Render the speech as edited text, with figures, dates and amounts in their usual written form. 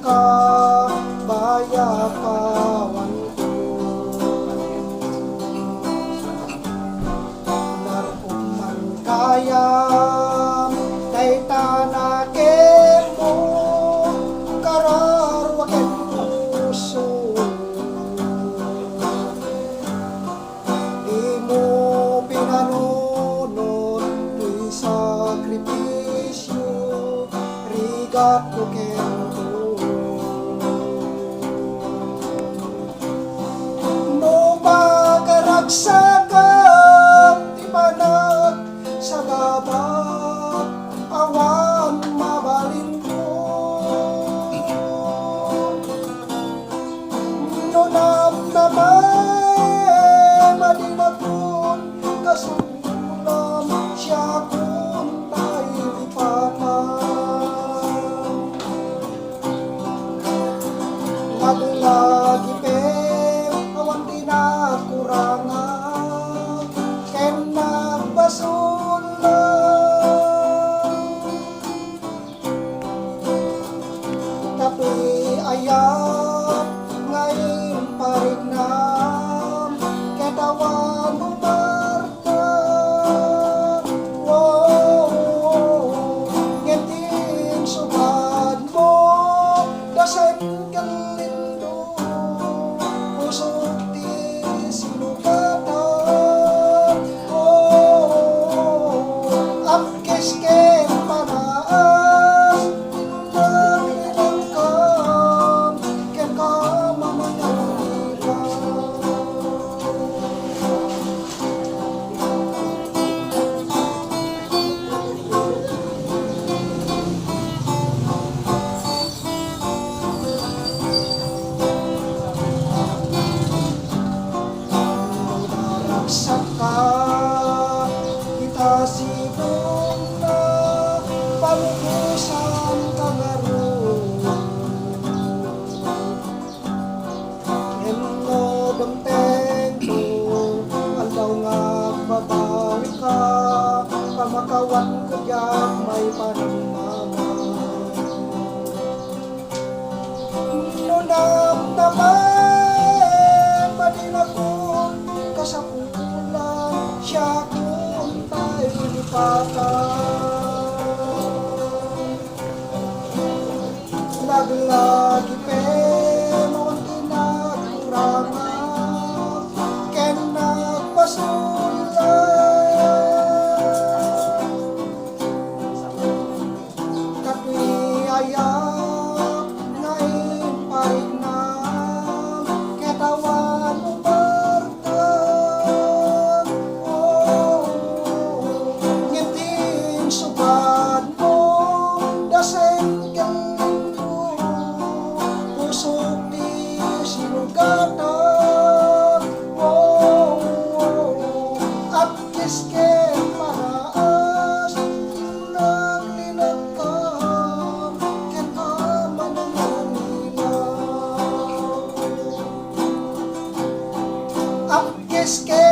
kabayapawan ko. Naruman kaya kay tanakin mo, kararwakin puso. Di mo pinanunod tuy sakripisyo, rigat ko kento. No magaragsakat di panag sa gabat, awan mabalin ko. No namnamay madinakon kasulam siya kung tayo ipatan. Lagi awan tinakurangan ken nagbasulan. Tapi ayat ngayon parignam ketawan umarta. Wow, ngeting subad mo dasen kalindo, pusok di sinugatan. Oh, apkis ken panaas naglinangkan ken kamamangalilan. Saka kita sibong na palubusan kangaroon. Eno benteng ko, alaw nga babawi ka, pamakawan ko diyan may pananaman. No namnaman madinakon kasapulan siya kung tayo lipatan. Naglagi penon tinakurangan ken nagpasulan. Tapi ayak ngayon parignam ketawan umartan. Oh, ngiting subad mo dasen kalindo, pusok di sinugatan. Oh, apkis ken paraas naglinangkan ken kamananganilan. Apkis ken